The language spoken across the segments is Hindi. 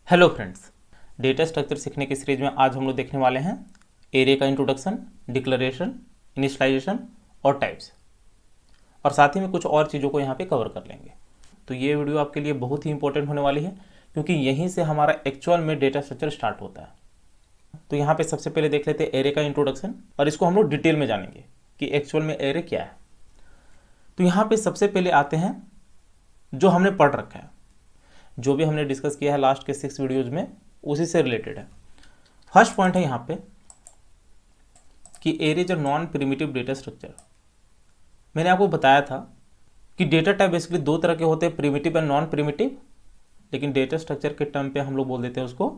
हेलो फ्रेंड्स, डेटा स्ट्रक्चर सीखने की सीरीज में आज हम लोग देखने वाले हैं एरे का इंट्रोडक्शन, डिक्लेरेशन, इनिशियलाइजेशन और टाइप्स, और साथ ही में कुछ और चीज़ों को यहाँ पे कवर कर लेंगे। तो ये वीडियो आपके लिए बहुत ही इंपॉर्टेंट होने वाली है क्योंकि यहीं से हमारा एक्चुअल में डेटा स्ट्रक्चर स्टार्ट होता है। तो यहाँ पे सबसे पहले देख लेते हैं एरे का इंट्रोडक्शन, और इसको हम लोग डिटेल में जानेंगे कि एक्चुअल में एरे क्या है। तो यहाँ पे सबसे पहले आते हैं जो हमने पढ़ रखा है, जो भी हमने डिस्कस किया है लास्ट के 6 वीडियोज में, उसी से रिलेटेड है। फर्स्ट पॉइंट है यहाँ पे कि array is a non primitive data structure. मैंने आपको बताया था कि डेटा टाइप बेसिकली दो तरह के होते हैं, प्रिमिटिव एंड नॉन प्रिमिटिव, लेकिन डेटा स्ट्रक्चर के टर्म पे हम लोग बोल देते हैं उसको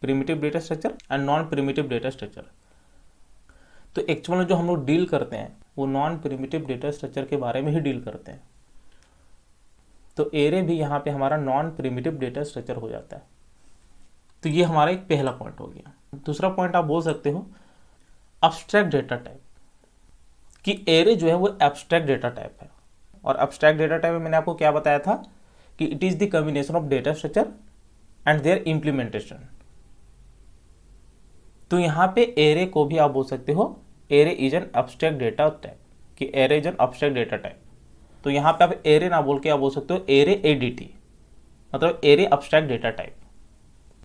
primitive data structure and non primitive data structure. तो एक्चुअल में जो हम लोग डील करते हैं वो नॉन प्रिमिटिव डेटा स्ट्रक्चर के बारे में ही डील करते हैं। तो एरे भी यहाँ पे हमारा नॉन प्रिमिटिव डेटा स्ट्रक्चर हो जाता है। तो ये हमारा एक पहला पॉइंट हो गया। दूसरा पॉइंट आप बोल सकते हो एब्स्ट्रैक्ट डेटा टाइप, कि एरे जो है वो एब्स्ट्रैक्ट डेटा टाइप है। और एब्स्ट्रैक्ट डेटा टाइप में मैंने आपको क्या बताया था कि it is the combination of data structure and their implementation. तो यहाँ पे एरे को भी आप बोल सकते हो array is an abstract data type, कि array is an abstract data type. तो यहाँ पे आप एरे ना बोल के आप बोल सकते हो एरे एडीटी, मतलब एरे एब्स्ट्रैक्ट डेटा टाइप,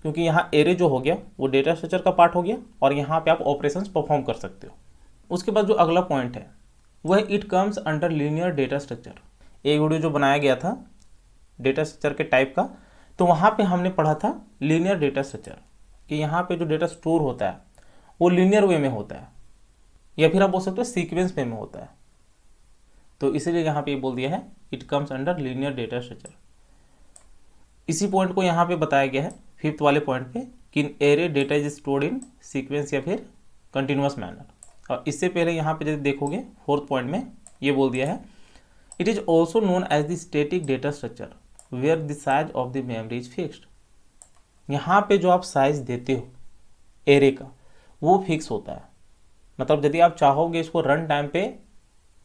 क्योंकि यहाँ एरे जो हो गया वो डेटा स्ट्रक्चर का पार्ट हो गया और यहाँ पे आप ऑपरेशंस परफॉर्म कर सकते हो। उसके बाद जो अगला पॉइंट है वह है it comes under linear data structure. एक वीडियो जो बनाया गया था डेटा स्ट्रक्चर के टाइप का, तो वहाँ पे हमने पढ़ा था लीनियर डेटा स्ट्रक्चर, कि यहाँ पे जो डेटा स्टोर होता है वो लीनियर वे में होता है, या फिर आप बोल सकते हो सीक्वेंस वे में होता है। तो इसीलिए यहाँ पे बोल दिया है it comes under linear data structure. इसी पॉइंट को यहाँ पे बताया गया है फिफ्थ वाले पॉइंट पे कि इन array data is stored in sequence या फिर कंटिन्यूअस मैनर। और इससे पहले यहाँ पे यदि देखोगे फोर्थ पॉइंट में ये बोल दिया है it is also known as the static data structure where the size of the memory is fixed. यहाँ पे जो आप साइज देते हो एरे का वो फिक्स होता है, मतलब यदि आप चाहोगे इसको रन टाइम पे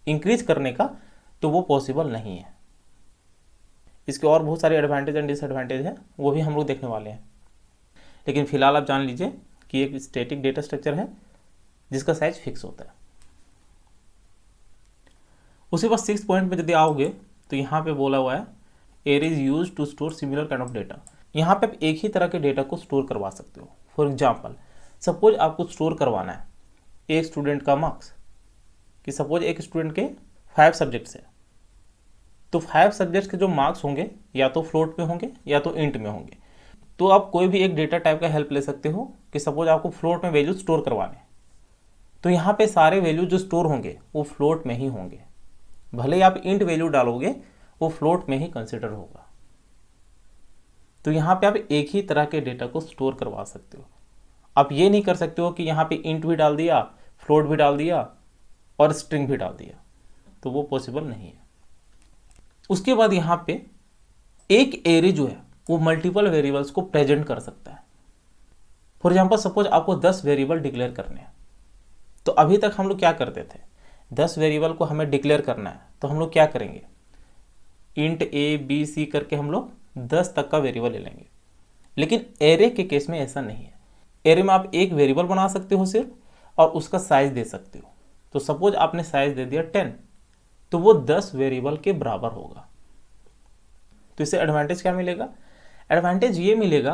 इंक्रीज करने का तो वो पॉसिबल नहीं है। इसके और बहुत सारे एडवांटेज एंड डिसएडवांटेज हैं, वो भी हम लोग देखने वाले हैं, लेकिन फिलहाल आप जान लीजिए कि एक स्टैटिक डेटा स्ट्रक्चर है जिसका साइज फिक्स होता है। उसके बाद 6 पॉइंट में यदि आओगे तो यहाँ पे बोला हुआ है array is use to store similar kind of data. यहाँ पे आप एक ही तरह के डेटा को स्टोर करवा सकते हो। फॉर एग्जाम्पल, सपोज आपको स्टोर करवाना है एक स्टूडेंट का मार्क्स, कि सपोज एक स्टूडेंट के 5 सब्जेक्ट्स हैं, तो 5 सब्जेक्ट्स के जो मार्क्स होंगे या तो फ्लोट में होंगे या तो इंट में होंगे। तो आप कोई भी एक डेटा टाइप का हेल्प ले सकते हो कि सपोज आपको फ्लोट में वैल्यू स्टोर करवाने, तो यहाँ पे सारे वैल्यू जो स्टोर होंगे वो फ्लोट में ही होंगे। भले ही आप इंट वैल्यू डालोगे वो फ्लोट में ही कंसिडर होगा। तो यहाँ पे आप एक ही तरह के डेटा को स्टोर करवा सकते हो। आप ये नहीं कर सकते हो कि यहाँ पे इंट भी डाल दिया, फ्लोट भी डाल दिया और स्ट्रिंग भी डाल दिया, तो वो पॉसिबल नहीं है। उसके बाद यहाँ पे एक एरे जो है वो मल्टीपल वेरिएबल्स को प्रेजेंट कर सकता है। फॉर एग्जांपल, सपोज आपको 10 वेरिएबल डिक्लेयर करने हैं, तो अभी तक हम लोग क्या करते थे, 10 वेरिएबल को हमें डिक्लेयर करना है तो हम लोग क्या करेंगे, इंट ए बी सी करके हम लोग 10 तक का वेरिएबल ले लेंगे। लेकिन एरे के केस में ऐसा नहीं है। एरे में आप एक वेरिएबल बना सकते हो सिर्फ, और उसका साइज दे सकते हो। तो सपोज आपने साइज दे दिया 10, तो वो 10 वेरिएबल के बराबर होगा। तो इससे एडवांटेज क्या मिलेगा, एडवांटेज ये मिलेगा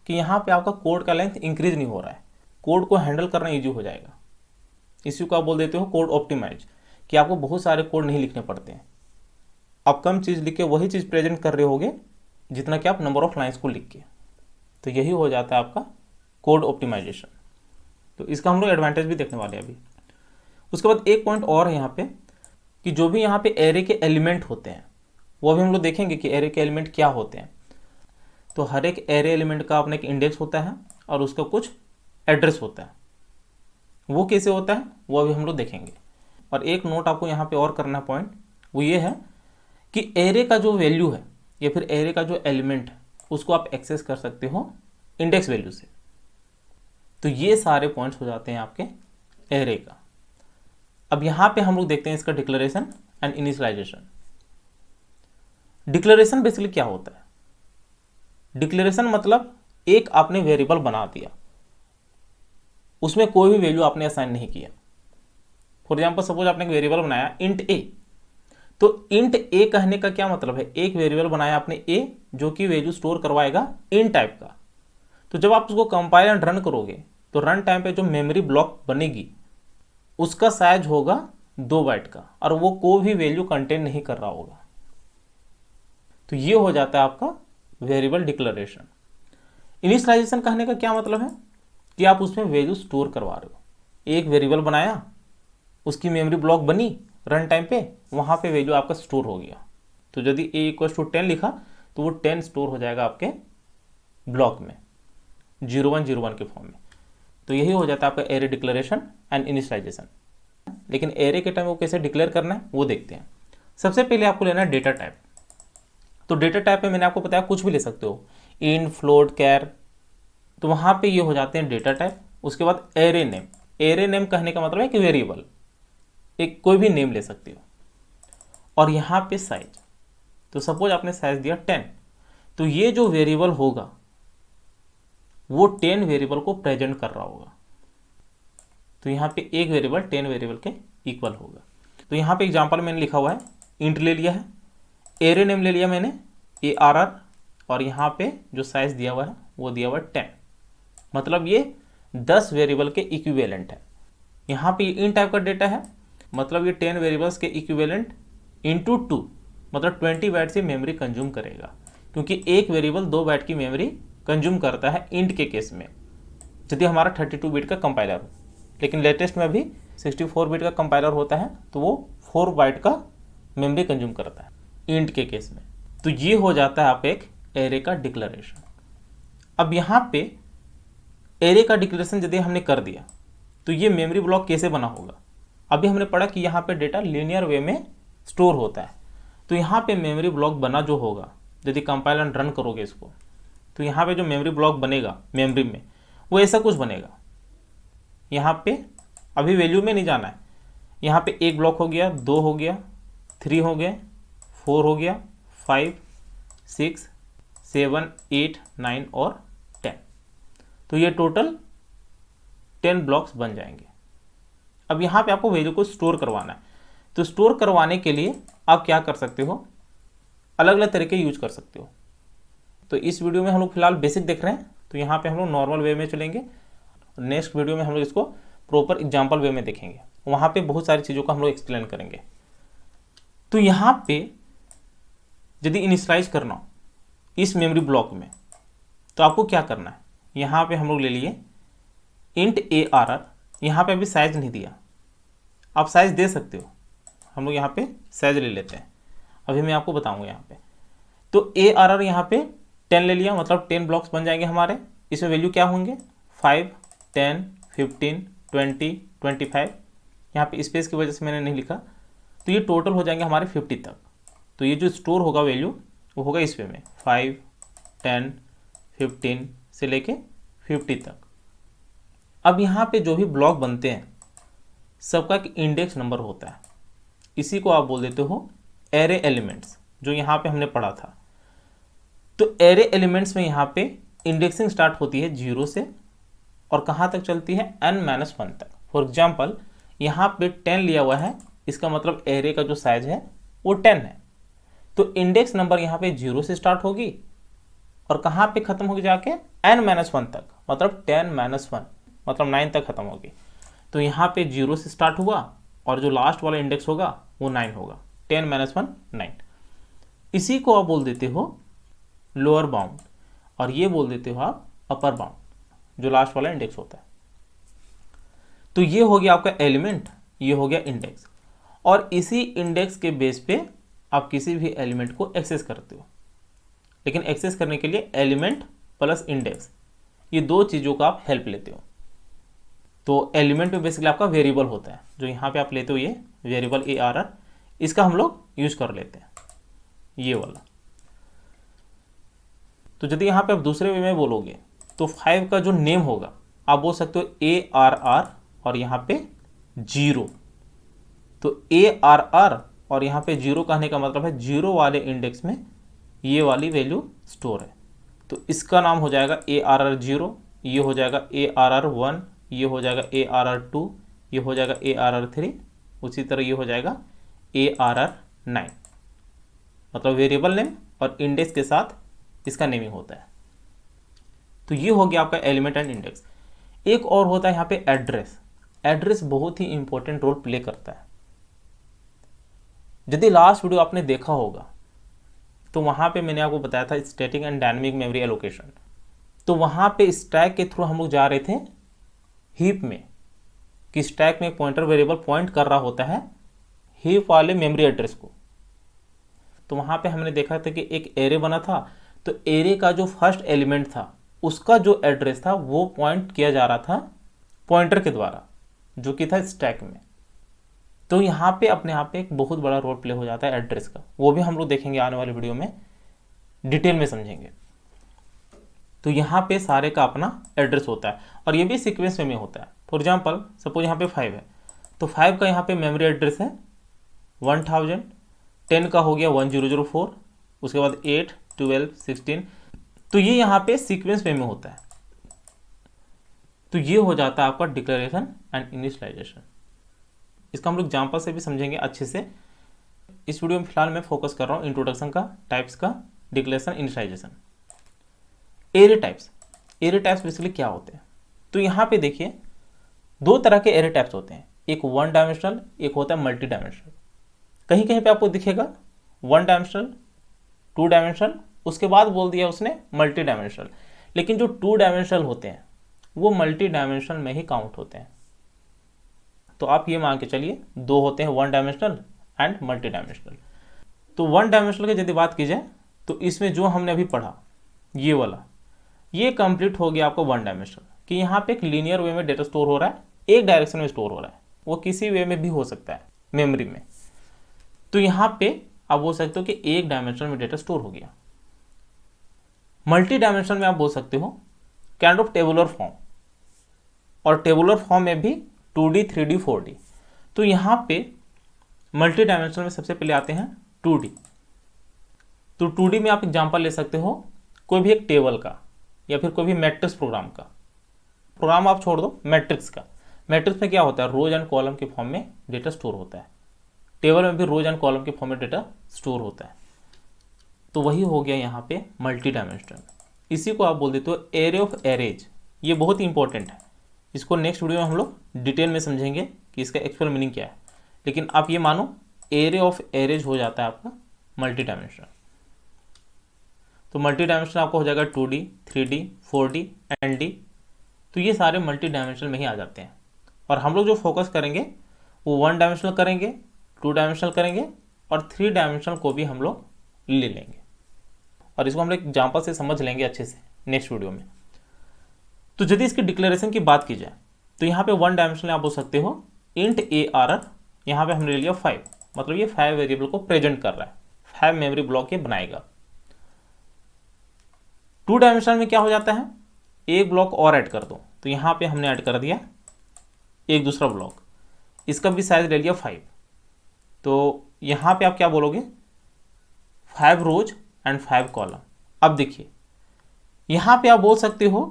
कि यहाँ पे आपका कोड का लेंथ इंक्रीज नहीं हो रहा है, कोड को हैंडल करना इजी हो जाएगा। इसी को आप बोल देते हो कोड ऑप्टिमाइज, कि आपको बहुत सारे कोड नहीं लिखने पड़ते हैं। आप कम चीज़ लिख के वही चीज़ प्रेजेंट कर रहे होगे जितना कि आप नंबर ऑफ लाइन्स को लिख के। तो यही हो जाता है आपका कोड ऑप्टिमाइजेशन। तो इसका हम लोग एडवांटेज भी देखने वाले हैं अभी। उसके बाद एक पॉइंट और है यहाँ पे कि जो भी यहाँ पे एरे के एलिमेंट होते हैं वो भी हम लोग देखेंगे कि एरे के एलिमेंट क्या होते हैं। तो हर एक एरे एलिमेंट का अपना एक इंडेक्स होता है और उसका कुछ एड्रेस होता है। वो कैसे होता है वो अभी हम लोग देखेंगे। और एक नोट आपको यहाँ पे और करना पॉइंट वो ये है कि एरे का जो वैल्यू है या फिर एरे का जो एलिमेंट है उसको आप एक्सेस कर सकते हो इंडेक्स वैल्यू से। तो ये सारे पॉइंट्स हो जाते हैं आपके एरे का। अब यहाँ पे हम लोग देखते हैं इसका declaration and initialization. Declaration basically क्या होता है, डिक्लेरेशन मतलब एक आपने वेरिएबल बना दिया, उसमें कोई भी वैल्यू आपने असाइन नहीं किया। फॉर एग्जाम्पल सपोज आपने एक वेरिएबल बनाया इंट ए, तो इंट ए कहने का क्या मतलब है, एक वेरिएबल बनाया आपने ए जो कि वैल्यू स्टोर करवाएगा इन टाइप का। तो जब आप उसको कंपाइल एंड रन करोगे तो रन टाइम पे जो मेमोरी ब्लॉक बनेगी उसका साइज होगा 2 बाइट का और वो कोई भी वैल्यू कंटेन नहीं कर रहा होगा। तो ये हो जाता है आपका वेरिएबल डिक्लेरेशन। इनिशियलाइजेशन कहने का क्या मतलब है कि आप उसमें वैल्यू स्टोर करवा रहे हो। एक वेरिएबल बनाया, उसकी मेमोरी ब्लॉक बनी, रन टाइम पे वहाँ पे वैल्यू आपका स्टोर हो गया। तो यदि a = 10 लिखा तो वो 10 स्टोर हो जाएगा आपके ब्लॉक में 0101 के फॉर्म में। तो यही हो जाता है आपका एरे डिक्लेरेशन एंड इनिशियलाइजेशन। लेकिन एरे के टाइम वो कैसे डिक्लेयर करना है वो देखते हैं। सबसे पहले आपको लेना है डेटा टाइप। तो डेटा टाइप में मैंने आपको बताया कुछ भी ले सकते हो, इन, फ्लोट, कैर, तो वहाँ पे ये हो जाते हैं डेटा टाइप। उसके बाद एरे नेम। एरे नेम कहने का मतलब है कि वेरिएबल, एक कोई भी नेम ले सकते हो। और यहाँ पे साइज, तो सपोज आपने साइज दिया 10, तो ये जो वेरिएबल होगा वो 10 वेरिएबल को प्रेजेंट कर रहा होगा। तो यहाँ पे एक वेरिएबल 10 वेरिएबल के इक्वल होगा। तो यहाँ पे एग्जांपल मैंने लिखा हुआ है, इंट ले लिया है, एरे नेम ले लिया मैंने ARR, और यहाँ पे जो साइज दिया हुआ है वो दिया हुआ है 10, मतलब ये 10 वेरिएबल के इक्विवेलेंट है। यहाँ पे इन टाइप का डेटा है, मतलब ये 10 वेरिएबल्स के इक्विवेलेंट इंटू 2, मतलब 20 बाइट से मेमोरी कंज्यूम करेगा, क्योंकि एक वेरिएबल 2 बाइट की मेमोरी कंज्यूम करता है इंट के केस में, यदि हमारा 32 बिट का कंपाइलर हो। लेकिन लेटेस्ट में अभी 64 बिट का कंपाइलर होता है तो वो 4 बाइट का मेमोरी कंज्यूम करता है इंट के केस में। तो ये हो जाता है आप एक एरे का डिक्लेरेशन। अब यहाँ पे एरे का डिक्लेरेशन यदि हमने कर दिया तो ये मेमोरी ब्लॉक कैसे बना होगा। अभी हमने पढ़ा कि यहाँ पे डेटा लीनियर वे में स्टोर होता है। तो यहाँ पे मेमोरी ब्लॉक बना जो होगा, यदि कंपाइल एंड रन करोगे इसको, तो यहाँ पे जो मेमोरी ब्लॉक बनेगा मेमोरी में वो ऐसा कुछ बनेगा। यहाँ पे अभी वैल्यू में नहीं जाना है, यहाँ पे एक ब्लॉक हो गया, 2 हो गया, 3 हो गया, 4 हो गया, 5, 6, 7, 8, 9 और 10। तो ये टोटल 10 ब्लॉक्स बन जाएंगे। अब यहाँ पे आपको वैल्यू को स्टोर करवाना है। तो स्टोर करवाने के लिए आप क्या कर सकते हो, अलग अलग तरीके यूज कर सकते हो। तो इस वीडियो में हम लोग फिलहाल बेसिक देख रहे हैं, तो यहाँ पे हम लोग नॉर्मल वे में चलेंगे। नेक्स्ट वीडियो में हम लोग इसको प्रॉपर एग्जाम्पल वे में देखेंगे, वहाँ पे बहुत सारी चीज़ों को हम लोग एक्सप्लेन करेंगे। तो यहाँ पे यदि इनिशियलाइज करना हो इस मेमोरी ब्लॉक में तो आपको क्या करना है, यहाँ पे हम लोग ले लिए इंट ARR। यहाँ पे अभी साइज नहीं दिया, आप साइज दे सकते हो, हम लोग यहाँ पे साइज ले लेते हैं, अभी मैं आपको बताऊंगा यहाँ पे। तो ARR यहाँ पे 10 ले लिया, मतलब 10 ब्लॉक्स बन जाएंगे हमारे। इसमें वैल्यू क्या होंगे, 5, 10, 15, 20, 25। यहाँ पे स्पेस की वजह से मैंने नहीं लिखा, तो ये टोटल हो जाएंगे हमारे 50 तक। तो ये जो स्टोर होगा वैल्यू वो होगा इस वे में 5, 10, 15 से लेके 50 तक। अब यहाँ पे जो भी ब्लॉक बनते हैं सबका एक इंडेक्स नंबर होता है, इसी को आप बोल देते हो एरे एलिमेंट्स, जो यहाँ पे हमने पढ़ा था। तो एरे एलिमेंट्स में यहाँ पे इंडेक्सिंग स्टार्ट होती है 0 से और कहाँ तक चलती है n-1 तक। फॉर एग्जाम्पल यहाँ पे 10 लिया हुआ है, इसका मतलब एरे का जो साइज है वो 10 है। तो इंडेक्स नंबर यहाँ पे 0 से स्टार्ट होगी और कहाँ पे खत्म होगी जाके n-1 तक, मतलब 10-1 मतलब 9 तक खत्म होगी। तो यहाँ पे 0 से स्टार्ट हुआ और जो लास्ट वाला इंडेक्स होगा वो 9 होगा, 10-1 9। इसी को आप बोल देते हो लोअर बाउंड और ये बोल देते हो आप अपर बाउंड, जो लास्ट वाला इंडेक्स होता है। तो ये हो गया आपका एलिमेंट, ये हो गया इंडेक्स, और इसी इंडेक्स के बेस पे आप किसी भी एलिमेंट को एक्सेस करते हो। लेकिन एक्सेस करने के लिए एलिमेंट प्लस इंडेक्स, ये दो चीज़ों का आप हेल्प लेते हो। तो एलिमेंट में बेसिकली आपका वेरिएबल होता है, जो यहाँ पे आप लेते हो, ये वेरिएबल ARR, इसका हम लोग यूज कर लेते हैं, ये वाला। तो यदि यहाँ पे आप दूसरे वे में बोलोगे तो 5 का जो नेम होगा आप बोल सकते हो ARR और यहाँ पे 0। तो ARR और यहाँ पे 0 कहने का मतलब है 0 वाले इंडेक्स में ये वाली वैल्यू स्टोर है। तो इसका नाम हो जाएगा ARR0, ये हो जाएगा ARR1, ये हो जाएगा ARR2, ये हो जाएगा ARR3, उसी तरह ये हो जाएगा ARR9। मतलब वेरिएबल नेम और इंडेक्स के साथ इसका नेमिंग होता है। तो ये हो गया आपका एलिमेंट एंड इंडेक्स। एक और होता है यहाँ पे एड्रेस। एड्रेस बहुत ही इंपॉर्टेंट रोल प्ले करता है। यदि लास्ट वीडियो आपने देखा होगा तो वहाँ पे मैंने आपको बताया था static and dynamic memory allocation. तो वहाँ पे स्टैक के थ्रू हम लोग जा रहे थे हीप में, कि स्टैक में एक पॉइंटर वेरिएबल पॉइंट कर रहा होता है हीप वाले मेमोरी एड्रेस को। तो वहाँ पे हमने देखा था कि एक एरे बना था, तो एरे का जो फर्स्ट एलिमेंट था उसका जो एड्रेस था वो पॉइंट किया जा रहा था पॉइंटर के द्वारा, जो कि था स्टैक में। तो यहाँ पे अपने आप पे एक बहुत बड़ा रोल प्ले हो जाता है एड्रेस का, वो भी हम लोग देखेंगे आने वाले वीडियो में, डिटेल में समझेंगे। तो यहाँ पे सारे का अपना एड्रेस होता है और ये भी सीक्वेंस में होता है। फॉर एग्जांपल सपोज यहाँ पे 5 है, तो 5 का यहाँ पे मेमोरी एड्रेस है 1000, 10 का हो गया 1004, उसके बाद 8, 12, 16। तो ये यहाँ पे सीक्वेंस में होता है। तो ये हो जाता है आपका डिक्लेरेशन एंड इनिशियलाइजेशन। इसका हम लोग एग्जाम्पल से भी समझेंगे अच्छे से। इस वीडियो में फिलहाल मैं फोकस कर रहा हूँ इंट्रोडक्शन का, टाइप्स का, declaration, initialization. Array types. Array types basically क्या होते हैं? तो यहाँ पे देखिए दो तरह के एरे टाइप्स होते हैं, एक 1 डायमेंशनल, एक होता है मल्टी डायमेंशनल। कहीं कहीं पे आपको दिखेगा 1 डायमेंशनल, 2 डायमेंशनल, उसके बाद बोल दिया उसने मल्टी डायमेंशनल। लेकिन जो 2 डायमेंशनल होते हैं वो मल्टी डायमेंशनल में ही काउंट होते हैं। तो आप ये मान के चलिए दो होते हैं 1 डायमेंशनल एंड मल्टी डायमेंशनल। तो 1 डायमेंशनल की यदि बात की जाए तो इसमें जो हमने अभी पढ़ा ये वाला, ये कंप्लीट हो गया आपको 1 डायमेंशनल, कि यहाँ पे एक लीनियर वे में डेटा स्टोर हो रहा है, एक डायरेक्शन में स्टोर हो रहा है, वो किसी वे में भी हो सकता है मेमोरी में। तो यहाँ पे आप बोल सकते हो कि एक डायमेंशन में डेटा स्टोर हो गया। मल्टी डायमेंशन में आप बोल सकते हो काइंड ऑफ टेबुलर फॉर्म, और टेबुलर फॉर्म में भी 2D, 3D, 4D। तो यहाँ पे मल्टी डायमेंशन में सबसे पहले आते हैं 2D। तो 2D में आप एग्जांपल ले सकते हो कोई भी एक टेबल का या फिर कोई भी मैट्रिक्स प्रोग्राम का। प्रोग्राम आप छोड़ दो, मैट्रिक्स का। मैट्रिक्स में क्या होता है, रोज एंड कॉलम के फॉर्म में डेटा स्टोर होता है। टेबल में भी रोज एंड कॉलम के फॉर्म में डेटा स्टोर होता है। तो वही हो गया यहाँ पे मल्टी डायमेंशनल। इसी को आप बोल देते हो एरे ऑफ एरेज। ये बहुत ही इंपॉर्टेंट है, इसको नेक्स्ट वीडियो में हम लोग डिटेल में समझेंगे कि इसका एक्चुअल मीनिंग क्या है। लेकिन आप ये मानो एरे ऑफ एरेज हो जाता है आपका मल्टी डायमेंशनल। तो मल्टी डायमेंशनल आपको हो जाएगा 2D, 3D, 4D, ND। तो ये सारे मल्टी डायमेंशनल में ही आ जाते हैं। और हम लोग जो फोकस करेंगे वो 1 डायमेंशनल करेंगे, 2 डायमेंशनल करेंगे और 3 डायमेंशनल को भी हम लोग ले लेंगे। और इसको हम लोग एग्जाम्पल से समझ लेंगे अच्छे से नेक्स्ट वीडियो में। तो यदि इसकी डिक्लेरेशन की बात की जाए तो यहाँ पे 1 डायमेंशनल आप बोल सकते हो इंट ARR। यहाँ पे हमने ले लिया 5, मतलब ये 5 वेरिएबल को प्रेजेंट कर रहा है, 5 मेमोरी ब्लॉक ये बनाएगा। 2 डायमेंशनल में क्या हो जाता है, एक ब्लॉक और ऐड कर दो। तो यहाँ पे हमने ऐड कर दिया एक दूसरा ब्लॉक, इसका भी साइज ले लिया 5। तो यहाँ पे आप क्या बोलोगे, 5 रोज एंड 5 कॉलम। अब देखिए यहाँ पे आप बोल सकते हो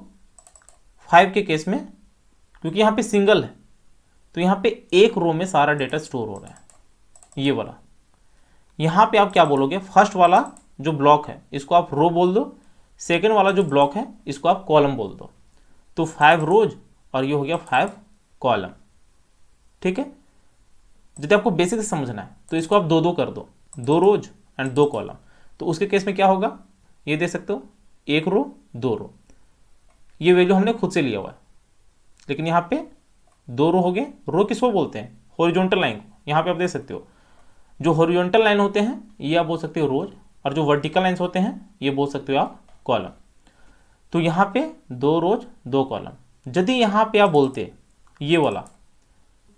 5 के केस में, क्योंकि यहाँ पे सिंगल है तो यहाँ पे एक रो में सारा डेटा स्टोर हो रहा है ये वाला। यहाँ पे आप क्या बोलोगे, फर्स्ट वाला जो ब्लॉक है इसको आप रो बोल दो, सेकेंड वाला जो ब्लॉक है इसको आप कॉलम बोल दो। तो 5 रोज और ये हो गया 5 कॉलम। ठीक है, यदि आपको बेसिक से समझना है तो इसको आप 2-2 कर दो, 2 रोज एंड 2 कॉलम। तो उसके केस में क्या होगा, ये दे सकते हो 1 रो 2 रो। ये वैल्यू हमने खुद से लिया हुआ है, लेकिन यहाँ पे 2 रो हो गए। रो किसको बोलते हैं, हॉरिजॉन्टल लाइन को। यहाँ पे आप देख सकते हो जो हॉरिजॉन्टल लाइन होते हैं ये आप बोल सकते हो रोज, और जो वर्टिकल लाइन्स होते हैं ये बोल सकते हो आप कॉलम। तो यहाँ पे 2 रोज 2 कॉलम। यदि यहाँ पे आप बोलते ये वाला,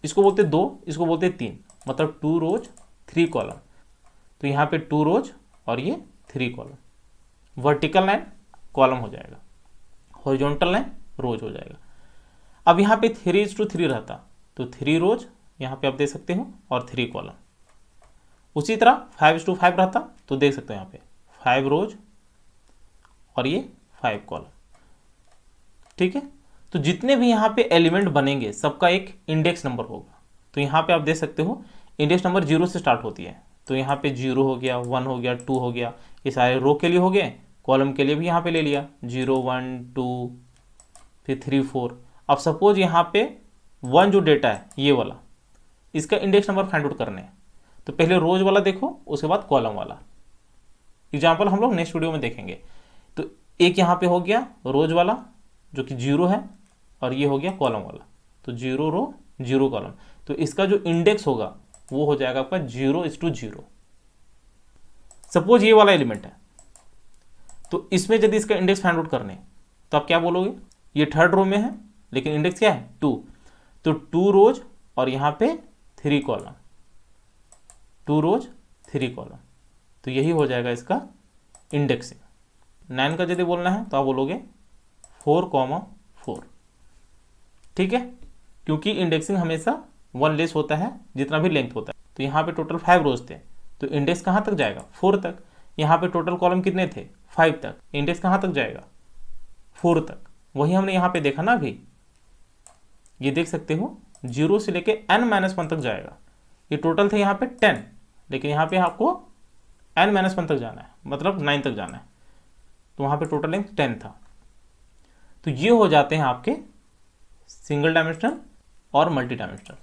इसको बोलते 2, इसको बोलते 3, मतलब 2 रोज 3 कॉलम। तो यहाँ पे 2 रोज और ये 3 कॉलम। वर्टिकल लाइन कॉलम हो जाएगा, हॉरिजॉन्टल लाइन रोज हो जाएगा। अब यहाँ पे 3:3 रहता तो 3 रोज यहाँ पे आप देख सकते हो और 3 कॉलम। उसी तरह 5:5 रहता तो देख सकते हो यहाँ पे 5 रोज और ये 5 कॉलम। ठीक है, तो जितने भी यहाँ पे एलिमेंट बनेंगे सबका एक इंडेक्स नंबर होगा। तो यहाँ पे आप देख सकते हो इंडेक्स नंबर 0 से स्टार्ट होती है, तो यहाँ पे 0 हो गया, 1 हो गया, 2 हो गया, ये सारे रो के लिए हो गए, कॉलम के लिए भी यहाँ पे ले लिया 0 1 2 फिर 3 4। अब सपोज यहाँ पे 1 जो डेटा है ये वाला, इसका इंडेक्स नंबर फाइंड आउट करने हैं, तो पहले रोज वाला देखो, उसके बाद कॉलम वाला। एग्जाम्पल हम लोग नेक्स्ट वीडियो में देखेंगे। तो एक यहाँ पे हो गया रोज वाला जो कि 0 है, और ये हो गया कॉलम वाला, तो 0 रो 0 कॉलम। तो इसका जो इंडेक्स होगा वो हो जाएगा आपका 0:0। सपोज ये वाला एलिमेंट है, तो इसमें यदि इसका इंडेक्स फाइंड आउट करने तो आप क्या बोलोगे, ये थर्ड रो में है लेकिन इंडेक्स क्या है 2, तो 2 रोज और यहाँ पे 3 कॉलम, 2 रोज 3 कॉलम, तो यही हो जाएगा इसका इंडेक्सिंग। 9 का यदि बोलना है तो आप बोलोगे 4,4। ठीक है, क्योंकि इंडेक्सिंग हमेशा 1 लेस होता है जितना भी लेंथ होता है। तो यहाँ पे टोटल 5 रोज थे, तो इंडेक्स कहाँ तक जाएगा 4 तक। यहाँ पे टोटल कॉलम कितने थे 5 तक, इंडेक्स कहाँ तक जाएगा 4 तक। वही हमने यहाँ पे देखा ना अभी, ये देख सकते हो 0 से लेके n-1 तक जाएगा। ये टोटल थे यहाँ पे 10, लेकिन यहाँ पे आपको n-1 तक जाना है, मतलब 9 तक जाना है, तो वहाँ पे टोटल लेंथ 10 था। तो ये हो जाते हैं आपके सिंगल डायमेंशनल और मल्टी डायमेंशनल।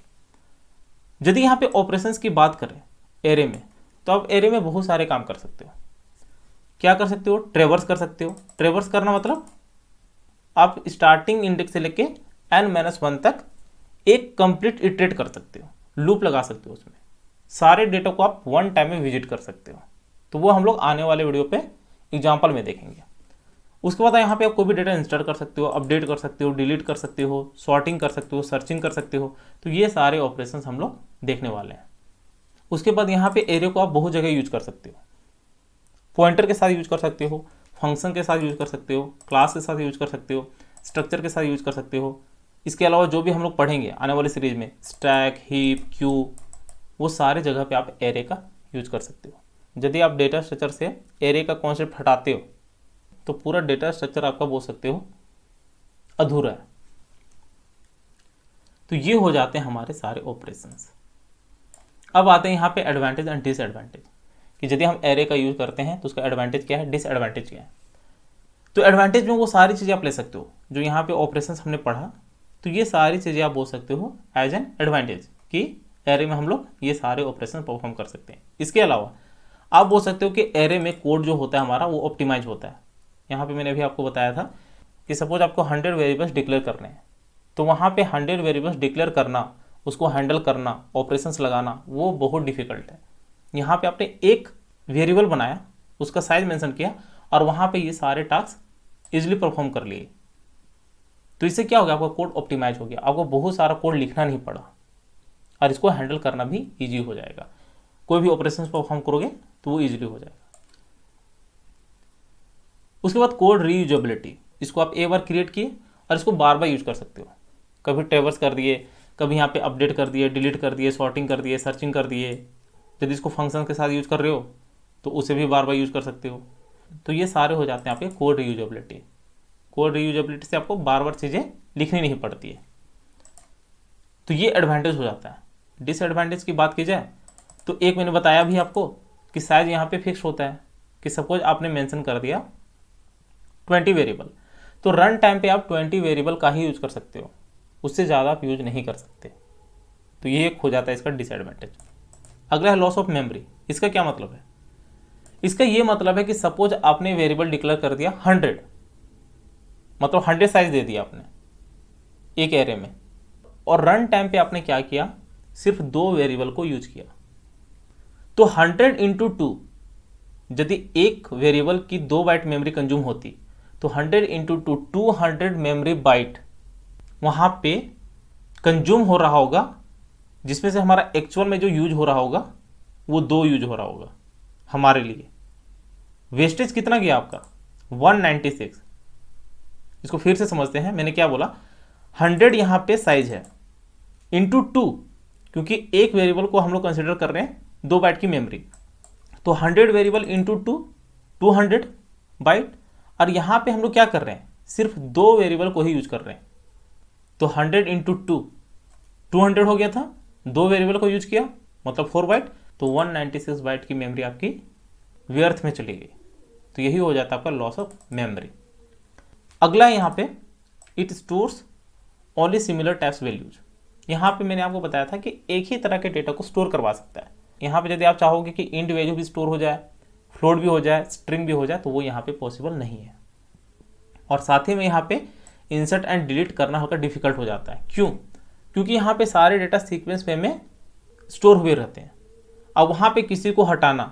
यदि यहाँ पे ऑपरेशंस की बात करें एरे में, तो आप एरे में बहुत सारे काम कर सकते हो। क्या कर सकते हो, ट्रेवर्स कर सकते हो। ट्रेवर्स करना मतलब आप स्टार्टिंग इंडेक्स से लेके n-1 तक एक कंप्लीट इटरेट कर सकते हो, लूप लगा सकते हो, उसमें सारे डेटा को आप वन टाइम में विजिट कर सकते हो। तो वो हम लोग आने वाले वीडियो पे एग्जाम्पल में देखेंगे। उसके बाद यहाँ पे आप कोई भी डेटा इंस्टॉल कर सकते हो, अपडेट कर सकते हो, डिलीट कर सकते हो, सॉर्टिंग कर सकते हो, सर्चिंग कर सकते हो। तो ये सारे ऑपरेशन हम लोग देखने वाले हैं। उसके बाद यहाँ पे एरे को आप बहुत जगह यूज कर सकते हो, पॉइंटर के साथ यूज कर सकते हो, फंक्शन के साथ यूज कर सकते हो, क्लास के साथ यूज कर सकते हो, स्ट्रक्चर के साथ यूज कर सकते हो। इसके अलावा जो भी हम लोग पढ़ेंगे आने वाली सीरीज में, स्टैक, हीप, क्यू, वो सारे जगह पे आप एरे का यूज कर सकते हो। यदि आप डेटा स्ट्रक्चर से एरे का कॉन्सेप्ट हटाते हो तो पूरा डेटा स्ट्रक्चर आपका बोल सकते हो अधूरा है। तो ये हो जाते हैं हमारे सारे ऑपरेशंस। अब आते हैं यहाँ पे एडवांटेज एंड डिसएडवांटेज, कि यदि हम एरे का यूज करते हैं तो उसका एडवांटेज क्या है, डिसएडवांटेज क्या है। तो एडवांटेज में वो सारी चीज़ें आप ले सकते हो जो यहाँ पे ऑपरेशंस हमने पढ़ा, तो ये सारी चीज़ें आप बोल सकते हो एज एन एडवांटेज कि एरे में हम लोग ये सारे ऑपरेशन परफॉर्म कर सकते हैं। इसके अलावा आप बोल सकते हो कि एरे में कोड जो होता है हमारा वो ऑप्टिमाइज होता है। यहाँ पे मैंने अभी आपको बताया था कि सपोज आपको 100 वेरिएबल्स डिक्लेयर करने हैं, तो वहाँ पे 100 वेरिएबल्स डिक्लेयर करना, उसको हैंडल करना, ऑपरेशंस लगाना, वो बहुत डिफिकल्ट है। यहाँ पे आपने एक वेरिएबल बनाया, उसका साइज मेंशन किया और वहाँ पे ये सारे टास्क इजीली परफॉर्म कर लिए। तो इससे क्या हो गया, आपका कोड ऑप्टिमाइज हो गया, आपको बहुत सारा कोड लिखना नहीं पड़ा और इसको हैंडल करना भी ईजी हो जाएगा। कोई भी ऑपरेशंस परफॉर्म करोगे तो वो ईजिली हो जाएगा। उसके बाद कोड रीयूजेबिलिटी, इसको आप एक बार क्रिएट किए और इसको बार बार यूज कर सकते हो। कभी ट्रेवर्स कर दिए, कभी यहाँ पे अपडेट कर दिए, डिलीट कर दिए, सॉर्टिंग कर दिए, सर्चिंग कर दिए। यदि इसको फंक्शन के साथ यूज कर रहे हो तो उसे भी बार बार यूज कर सकते हो। तो ये सारे हो जाते हैं आपके कोड रीयूजेबिलिटी। कोड रीयूजेबिलिटी से आपको बार बार चीज़ें लिखनी नहीं पड़ती है, तो ये एडवांटेज हो जाता है। डिसएडवांटेज की बात की जाए तो एक मैंने बताया भी आपको कि साइज यहाँ पे फिक्स होता है, कि सपोज आपने मेंशन कर दिया 20 वेरिएबल, तो रन टाइम पे आप 20 वेरिएबल का ही यूज कर सकते हो, उससे ज़्यादा आप यूज नहीं कर सकते। तो ये एक हो जाता है इसका डिसएडवांटेज। अगला है लॉस ऑफ मेमोरी। इसका क्या मतलब है, इसका ये मतलब है कि सपोज आपने वेरिएबल डिक्लेयर कर दिया 100, मतलब 100 साइज दे दिया आपने एक एरे में, और रन टाइम पे आपने क्या किया, सिर्फ 2 वेरिएबल को यूज किया। तो 100 × 2, यदि एक वेरिएबल की 2 बाइट मेमोरी कंज्यूम होती तो 100 × 2 200 मेमोरी बाइट वहां पे कंज्यूम हो रहा होगा, जिसमें से हमारा एक्चुअल में जो यूज हो रहा होगा वो 2 यूज हो रहा होगा हमारे लिए। वेस्टेज कितना गया आपका 196। इसको फिर से समझते हैं, मैंने क्या बोला, 100 यहाँ पे साइज है इंटू 2, क्योंकि एक वेरिएबल को हम लोग कंसिडर कर रहे हैं 2 बाइट की मेमोरी, तो 100 वेरिएबल इंटू 2 200 बाइट, और यहाँ पे हम लोग क्या कर रहे हैं, सिर्फ 2 वेरिएबल को ही यूज कर रहे हैं। तो 100 इंटू 200 हो गया था, 2 वेरिएबल को यूज किया मतलब 4 बाइट, तो 196 बाइट की मेमोरी आपकी व्यर्थ में चली गई। तो यही हो जाता है आपका लॉस ऑफ मेमोरी। अगला यहाँ पे it stores only similar types values. यहाँ पे मैंने आपको बताया था कि एक ही तरह के डेटा को स्टोर करवा सकता है। यहाँ पे यदि आप चाहोगे कि इंट वैल्यू भी स्टोर हो जाए, फ्लोट भी हो जाए, स्ट्रिंग भी हो जाए, तो वो यहाँ पे पॉसिबल नहीं है। और साथ ही में यहाँ पे इंसर्ट एंड डिलीट करना हल्का डिफिकल्ट हो जाता है। क्यों? क्योंकि यहाँ पे सारे डेटा सीक्वेंस में स्टोर हुए रहते हैं। अब वहाँ पे किसी को हटाना,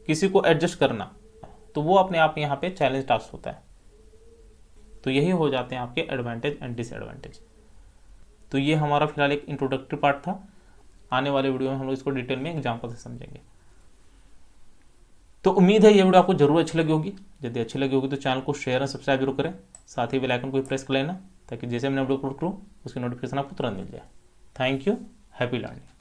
किसी को एडजस्ट करना, तो वो अपने आप यहाँ पे चैलेंज टास्क होता है। तो यही हो जाते हैं आपके एडवांटेज एंड डिसएडवांटेज। तो ये हमारा फिलहाल एक इंट्रोडक्टरी पार्ट था। आने वाले वीडियो में हम लोग इसको डिटेल में एग्जाम्पल से समझेंगे। तो उम्मीद है ये वीडियो आपको जरूर अच्छी लगी होगी। यदि अच्छी लगी होगी तो चैनल को शेयर और सब्सक्राइब जरूर करें। साथ ही बेल आइकन को भी प्रेस कर लेना, ताकि जैसे मैंने वीडियो अपलोड करूँ उसकी नोटिफिकेशन आपको तुरंत मिल जाए। Thank you, happy learning.